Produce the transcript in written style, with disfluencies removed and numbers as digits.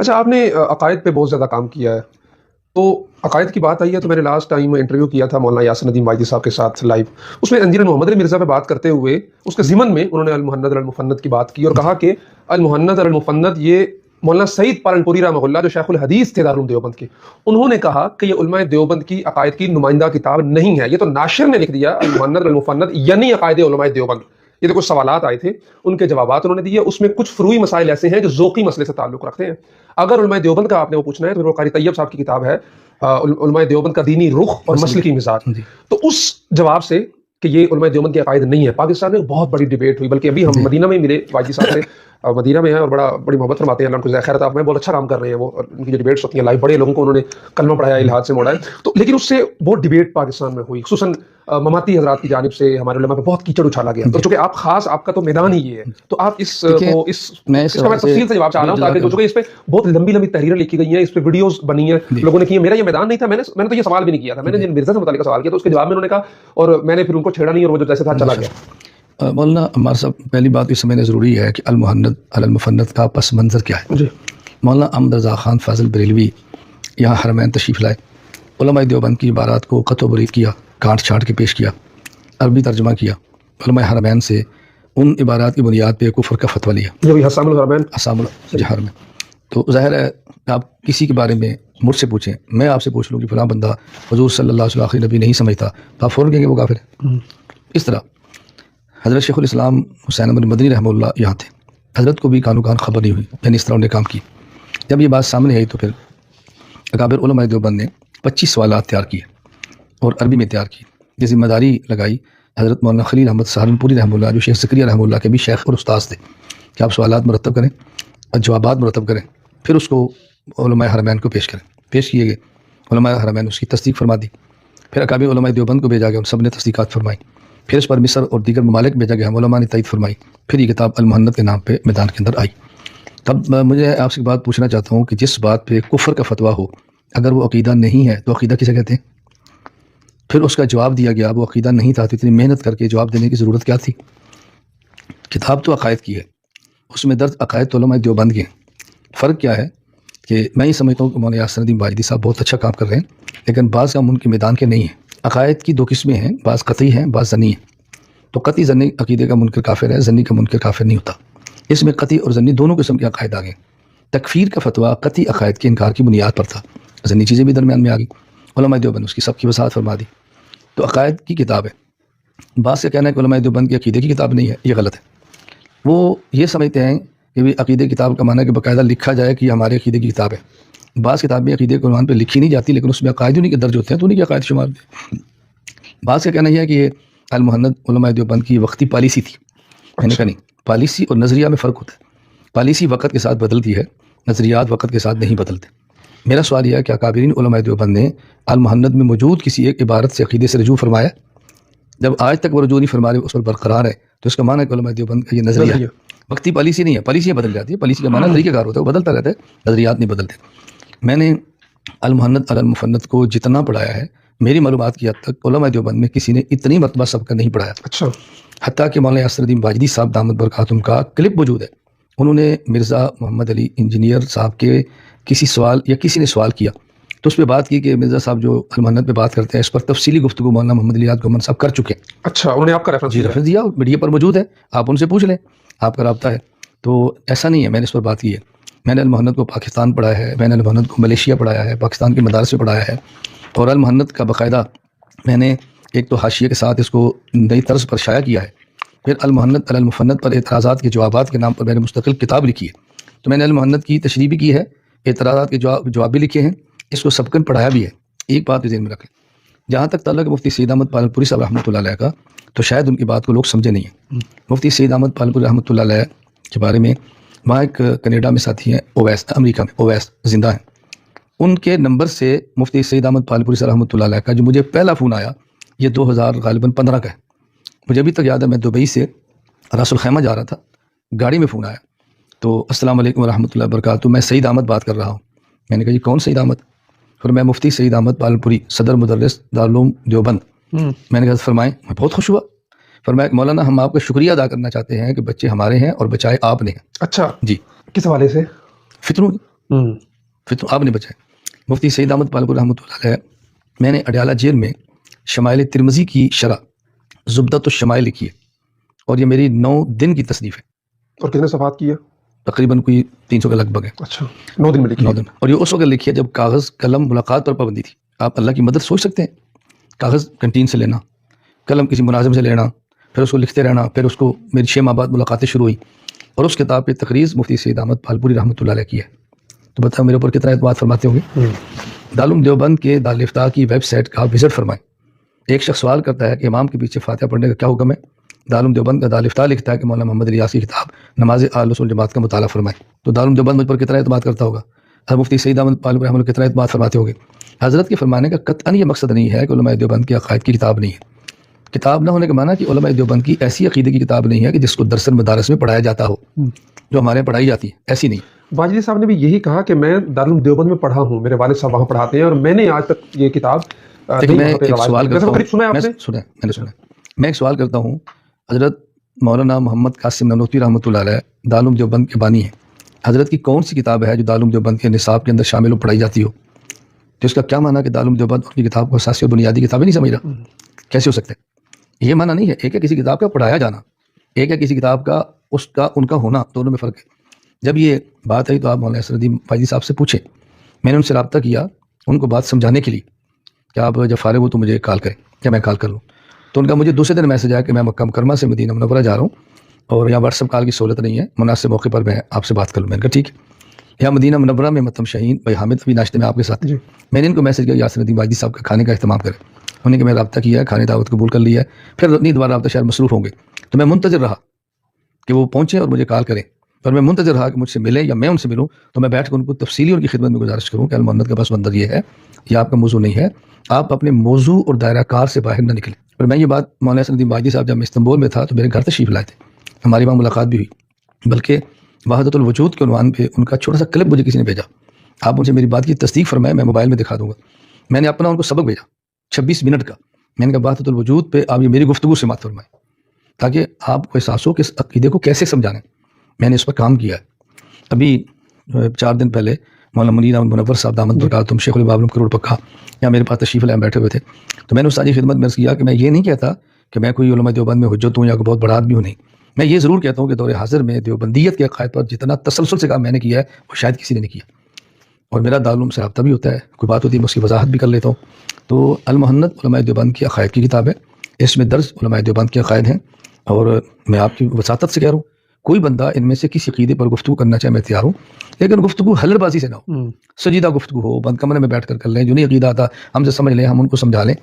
اچھا، آپ نے عقائد پہ بہت زیادہ کام کیا ہے، تو عقائد کی بات آئی ہے تو میں نے لاسٹ ٹائم انٹرویو کیا تھا مولانا یاسر ندیم واجدی صاحب کے ساتھ لائیو. اس میں انجیل محمد علی مرزا پہ بات کرتے ہوئے اس کے ضمن میں انہوں نے المحند المفند کی بات کی اور کہا کہ المحند المفند یہ مولانا سعید پالنپوری رحمہ اللہ جو شیخ الحدیث تھے دارالعلوم دیوبند کے، انہوں نے کہا کہ یہ علماء دیوبند کی عقائد کی نمائندہ کتاب نہیں ہے، یہ تو ناشر نے لکھ دیا المحند المفند یعنی عقائد علماء دیوبند. یہ تو کچھ سوالات آئے تھے، ان کے جوابات انہوں نے دیے. اس میں کچھ فروعی مسائل ایسے ہیں جو ذوقی مسئلے سے تعلق رکھتے ہیں. اگر علماء دیوبند کا آپ نے وہ پوچھنا ہے تو وہ قاری طیب صاحب کی کتاب ہے علماء دیوبند کا دینی رخ اور مسلکی مزاج. تو اس جواب سے کہ یہ علماء دیوبند کے عقائد نہیں ہے، پاکستان میں بہت بڑی ڈیبیٹ ہوئی، بلکہ ابھی ہم مدینہ میں ملے واجدی صاحب سے، مدینہ میں ہیں اور بڑی محبت فرماتے ہیں، اللہ ان کو جزائے خیر عطا فرمائے، بہت اچھا کام کر رہے ہیں وہ. ان کی جو ڈیبیٹس ہوتی ہیں لائیو، بڑے لوگوں کو انہوں نے کلمہ پڑھایا، الہاد سے موڑا ہے. تو لیکن اس سے بہت ڈیبیٹ پاکستان میں ہوئی، خصوصاً مماتی حضرات کی جانب سے ہمارے علماء پہ بہت کیچڑ اچھالا گیا. تو چونکہ آپ کا تو میدان ہی یہ ہے، تو آپ اس کو میں تفصیل سے جواب چاہ رہا ہوں تاکہ چونکہ اس پہ بہت لمبی تحریریں لکھی گئی ہیں، اس پہ ویڈیوز بنی ہیں، لوگوں نے کی ہیں. میرا یہ میدان نہیں تھا، میں نے تو یہ سوال بھی نہیں کیا تھا، میں نے جن مرزا سے متعلق سوال کیا تو اس کے جواب میں انہوں نے کہا اور میں نے پھر ان کو چھیڑا نہیں اور وہ جو جیسے تھا چلا گیا. مولانا عمار صاحب، پہلی بات اس سمجھنا ضروری ہے کہ المحند المفند کا پس منظر کیا ہے. جی. مولانا احمد رضا خان فاضل بریلوی یہاں حرمین تشریف لائے، علماء دیوبند کی عبارات کو قطع و برید کیا، کاٹ چھاٹ کے پیش کیا، عربی ترجمہ کیا، علماء حرمین سے ان عبارات کی بنیاد پہ کفر کا فتویٰ لیا. یہ بھی حسام الحرمین الحرمین. تو ظاہر ہے آپ کسی کے بارے میں مجھ سے پوچھیں، میں آپ سے پوچھ لوں کہ فلاں بندہ حضور صلی اللہ علیہ وسلم آخری نبی نہیں سمجھتا تو آپ فوراً کہیں گے وہ کافر ہے. اس طرح حضرت شیخ الاسلام حسین احمد مدنی رحمہ اللہ یہاں تھے، حضرت کو بھی کانو کان خبر نہیں ہوئی، یعنی اس طرح انہوں نے کام کی. جب یہ بات سامنے آئی تو پھر اکابر علماء دیوبند نے 25 سوالات تیار کیے اور عربی میں تیار کی. یہ ذمہ داری لگائی حضرت مولانا خلیل احمد سہارنپوری رحمہ اللہ جو شیخ زکریا رحمہ اللہ کے بھی شیخ اور استاذ تھے کہ آپ سوالات مرتب کریں اور جوابات مرتب کریں، پھر اس کو علماء حرمین کو پیش کریں. پیش کیے گئے، علماء حرمین اس کی تصدیق فرما دی. پھر اکابر علماء دیوبند کو بھیجا گیا، ان سب نے تصدیقات فرمائی. پھر اس پر مصر اور دیگر ممالک بھیجا گیا، علماء نے تائید فرمائی. پھر یہ کتاب المحند کے نام پہ میدان کے اندر آئی. تب مجھے آپ سے بات پوچھنا چاہتا ہوں کہ جس بات پہ کفر کا فتویٰ ہو، اگر وہ عقیدہ نہیں ہے تو عقیدہ کسے کہتے ہیں؟ پھر اس کا جواب دیا گیا، وہ عقیدہ نہیں تھا تو اتنی محنت کر کے جواب دینے کی ضرورت کیا تھی؟ کتاب تو عقائد کی ہے، اس میں درج عقائد تو علماء دیوبند کے ہیں. فرق کیا ہے کہ میں یہ سمجھتا ہوں کہ مولانا یاسر ندیم واجدی صاحب بہت اچھا کام کر رہے ہیں، لیکن بعض کام ان کے میدان کے نہیں ہیں. عقائد کی دو قسمیں ہیں، بعض قطعی ہیں، بعض ظنی ہیں. تو قطعی ظنی عقیدے کا منکر کافر ہے، ظنی کا منکر کافر نہیں ہوتا. اس میں قطعی اور ظنی دونوں قسم کے عقائد آ گئے. تکفیر کا فتویٰ قطعی عقائد کے انکار کی بنیاد پر تھا، ظنی چیزیں بھی درمیان میں آ گئی. علماء دیوبند اس کی سب کی وضاحت فرما دی. تو عقائد کی کتاب ہے. بعض کا کہنا ہے کہ علماء دیوبند کی عقیدے کی کتاب نہیں ہے، یہ غلط ہے. وہ یہ سمجھتے ہیں کہ بھی عقیدے کی کتاب کا معنی ہے کہ باقاعدہ لکھا جائے کہ یہ ہمارے عقیدے کی کتاب ہے. بعض کتابیں عقیدے کے عنوان پہ لکھی نہیں جاتی لیکن اس میں عقائد انہیں کے درج ہوتے ہیں تو انہیں کے عقائد شمار ہوتے ہیں. بعض کا کہنا یہ ہے کہ یہ المحند علماء دیوبند کی وقتی پالیسی تھی. میں نے کہا نہیں، پالیسی اور نظریہ میں فرق ہوتا ہے. پالیسی وقت کے ساتھ بدلتی ہے، نظریات وقت کے ساتھ نہیں بدلتے. میرا سوال یہ ہے کہ اکابرین علماء دیوبند نے المحند میں موجود کسی ایک عبارت سے عقیدے سے رجوع فرمایا؟ جب آج تک وہ رجوع نہیں فرما رہے، اس پر برقرار ہے، تو اس کا معنی ہے کہ علماء دیوبند کا یہ نظریہ وقتی پالیسی نہیں ہے. پالیسیاں بدل جاتی ہے، پالیسی کا معنی طریقہ کار ہوتا ہے، وہ بدلتا رہتا ہے، نظریات نہیں بدلتے. میں نے المحند المفند کو جتنا پڑھایا ہے، میری معلومات کی حد تک علماء دیوبند میں کسی نے اتنی مرتبہ سب کا نہیں پڑھایا. اچھا. حتیٰ کہ مولانا یاسر ندیم واجدی صاحب دامت برکاتہم کا کلپ موجود ہے. انہوں نے مرزا محمد علی انجینئر صاحب کے کسی سوال یا کسی نے سوال کیا تو اس پہ بات کی کہ مرزا صاحب جو المحند پہ بات کرتے ہیں اس پر تفصیلی گفتگو مولانا محمد علی گومن صاحب کر چکے ہیں. اچھا، انہوں نے آپ کا ریفرنس دیا، میڈیا پر موجود ہے، آپ ان سے پوچھ لیں، آپ کا رابطہ ہے. تو ایسا نہیں ہے، میں نے اس پر بات کی ہے. میں نے المحند کو پاکستان پڑھایا ہے، میں نے المحند کو ملیشیا پڑھایا ہے، پاکستان کے مدارس میں پڑھایا ہے. اور المحند کا باقاعدہ میں نے ایک تو حاشیے کے ساتھ اس کو نئی طرز پر شائع کیا ہے. پھر المحند المفند پر اعتراضات کے جوابات کے نام پر میں نے مستقل کتاب لکھی ہے. تو میں نے المحند کی تشریح بھی کی ہے، اعتراضات کے جواب بھی لکھے ہیں، اس کو سبقاً پڑھایا بھی ہے. ایک بات ذہن میں رکھیں، جہاں تک تعلق مفتی سید احمد پالنپوری صاحب رحمۃ اللہ علیہ کا، تو شاید ان کی بات کو لوگ سمجھے نہیں ہیں. مفتی سید احمد پالنپوری رحمۃ اللہ علیہ کے بارے میں وہاں ایک کینیڈا میں ساتھی ہیں اویس، امریکہ میں اویس زندہ ہیں. ان کے نمبر سے مفتی سید احمد پالنپوری صاحب رحمۃ اللہ علیہ کا جو مجھے پہلا فون آیا یہ 2015 کا ہے. مجھے ابھی تک یاد ہے، میں دبئی سے راس الخیمہ جا رہا تھا، گاڑی میں فون آیا تو السلام علیکم ورحمۃ اللہ وبرکاتہ، میں سعید احمد بات کر رہا ہوں. میں نے کہا جی کون سعید احمد؟ پھر میں مفتی سعید احمد پالنپوری صدر مدرس دارالعلوم دیوبند. میں نے کہا فرمائیں. میں بہت خوش ہوا. فرمایا مولانا ہم آپ کا شکریہ ادا کرنا چاہتے ہیں کہ بچے ہمارے ہیں اور بچائے آپ نے ہیں. اچھا جی، جی کس حوالے سے؟ فطروں پھر تو آپ نے بچائے. مفتی سعید احمد پالپور رحمۃ اللہ علیہ، میں نے اڈیالہ جیل میں شمائل ترمذی کی شرح زبدۃ الشمائل لکھی ہے، اور یہ میری 9 دن کی تصنیف ہے. اور کتنے صفحات کی ہے؟ تقریباً کوئی 300 کے لگ بھگ ہے. اچھا، 9 دن میں لکھی 9 دن. اور یہ اس وقت لکھی ہے جب کاغذ قلم ملاقات پر پابندی تھی. آپ اللہ کی مدد سوچ سکتے ہیں، کاغذ کنٹین سے لینا، قلم کسی ملازم سے لینا، پھر اس کو لکھتے رہنا. پھر اس کو میری 6 ماہ بعد ملاقاتیں شروع ہوئی، اور اس کتاب پہ تقریر مفتی سعید احمد پالپوری رحمۃ اللہ علیہ کی ہے. تو بتاؤ میرے اوپر کتنا اعتماد فرماتے ہوں گے. دارالعلوم دیوبند کے دارالفتاح کی ویب سائٹ کا وزٹ فرمائیں. ایک شخص سوال کرتا ہے کہ امام کے پیچھے فاتحہ پڑھنے کا کیا حکم ہے. دارالعلوم دیوبند کا دارالفتاح لکھتا ہے کہ مولانا محمد ریاض کی کتاب نماز اہل سنت والجماعت کا مطالعہ فرمائیں. تو دارالعلوم دیوبند مجھ پر کتنا اعتماد کرتا ہوگا. مفتی سعید احمد پالپوری رحمۃ اللہ کتنا اعتماد فرماتے ہوں گے. حضرت کے فرمانے کا قطعاً یہ مقصد نہیں ہے کہ علماء دیوبند کی عقائد کی کتاب نہیں ہے. کتاب نہ ہونے کا معنی کہ علماء دیوبند کی ایسی عقیدے کی کتاب نہیں ہے کہ جس کو درس مدارس میں پڑھایا جاتا ہو، جو ہمارے یہاں پڑھائی جاتی ہے، ایسی نہیں. واجدی صاحب نے بھی یہی کہا کہ میں دارالعلوم دیوبند میں پڑھا ہوں، میرے والد صاحب وہاں پڑھاتے ہیں، اور میں نے آج تک یہ کتاب میں ایک سوال کرتا ہوں. میں ایک سوال کرتا ہوں. حضرت مولانا محمد قاسم نانوتوی رحمۃ اللہ علیہ دارالعلوم دیوبند کے بانی ہیں. حضرت کی کون سی کتاب ہے جو دارالعلوم دیوبند کے نصاب کے اندر شامل ہو، پڑھائی جاتی ہو؟ تو اس کا کیا معنی کہ دارالعلوم دیوبند ان کی کتاب کو اساسی اور بنیادی کتابیں نہیں سمجھ رہا؟ کیسے ہو سکتا ہے؟ یہ معنی نہیں ہے. ایک ہے کسی کتاب کا پڑھایا جانا، ایک ہے کسی کتاب کا ان کا ہونا. دونوں میں فرق ہے. جب یہ بات آئی تو آپ مولانا اسد الدین فائزی صاحب سے پوچھیں. میں نے ان سے رابطہ کیا ان کو بات سمجھانے کے لیے کہ آپ جب فارغ ہو تو مجھے کال کریں، کیا میں کال کر لوں. تو ان کا مجھے دوسرے دن میسج آیا کہ میں مکہ مکرمہ سے مدینہ منورہ جا رہا ہوں، اور یہاں واٹس ایپ کال کی سہولت نہیں ہے، مناسب موقع پر میں آپ سے بات کر لوں. میں نے کہا ٹھیک ہے. یہاں مدینہ منورہ میں متم شاہین بھائی حامد ابھی ناشتے میں آپ کے ساتھ. میں نے ان کو میسج کیا یاسر الدین واجدی صاحب کا کھانے کا اہتمام کریں. انہیں کہ میں رابطہ کیا ہے، کھانے دعوت قبول کر لیا ہے. پھر نہیں دوبارہ رابطہ شاید مصروف ہوں گے. تو میں منتظر رہا کہ وہ پہنچیں اور مجھے کال کریں، اور میں منتظر رہا کہ مجھ سے ملیں یا میں ان سے ملوں. تو میں بیٹھ کے ان کو تفصیلی ان کی خدمت میں گزارش کروں کہ المحنت کا بس منظر یہ ہے، یہ آپ کا موضوع نہیں ہے، آپ اپنے موضوع اور دائرہ کار سے باہر نہ نکلیں. اور میں یہ بات مولانا اسد الدین واجدی صاحب جب میں استنبول میں تھا تو میرے گھر تشریف لائے تھے، ہماری وہاں ملاقات بھی ہوئی، بلکہ وحدت الوجود کے عنوان پہ ان کا چھوٹا سا کلپ مجھے کسی نے بھیجا. آپ ان سے میری بات کی تصدیق فرمائیں، میں موبائل میں دکھا دوں گا. میں نے اپنا ان کو سبق بھیجا 26 منٹ کا. میں نے کہا وحدت الوجود پہ آپ یہ میری گفتگو سے مات فرمائیں تاکہ آپ کو احساس ہو کہ اس عقیدے کو کیسے سمجھانا ہے. میں نے اس پر کام کیا ہے. ابھی 4 دن پہلے مولانا منیر احمد منور صاحب دامت برکاتہم شیخ الباب کروڑ پکا یہاں میرے پاس تشریف لائے بیٹھے ہوئے تھے. تو میں نے اس ساری خدمت میں کیا کہ میں یہ نہیں کہتا کہ میں کوئی علماء دیوبند میں حجت ہوں یا کوئی بہت بڑا آدمی ہوں. نہیں، میں یہ ضرور کہتا ہوں کہ دور حاضر میں دیوبندیت کے عقائد پر جتنا تسلسل سے کام میں نے کیا ہے وہ شاید کسی نے نہیں کیا. اور میرا دارالعلوم سے رابطہ بھی ہوتا ہے، کوئی بات ہوتی ہے میں اس کی وضاحت بھی کر لیتا ہوں. تو المحنت علماء دیوبند کی عقائد کی کتاب ہے، اس میں درج علماء دیوبند کے عقائد ہیں. اور میں آپ کی وساطت سے کہہ رہا ہوں کوئی بندہ ان میں سے کسی عقیدے پر گفتگو کرنا چاہے میں تیار ہوں، لیکن گفتگو حلر بازی سے نہ ہو، سجیدہ گفتگو ہو، بند کمرے میں بیٹھ کر لیں. جو نہیں عقیدہ آتا ہم سے سمجھ لیں، ہم ان کو سمجھا لیں.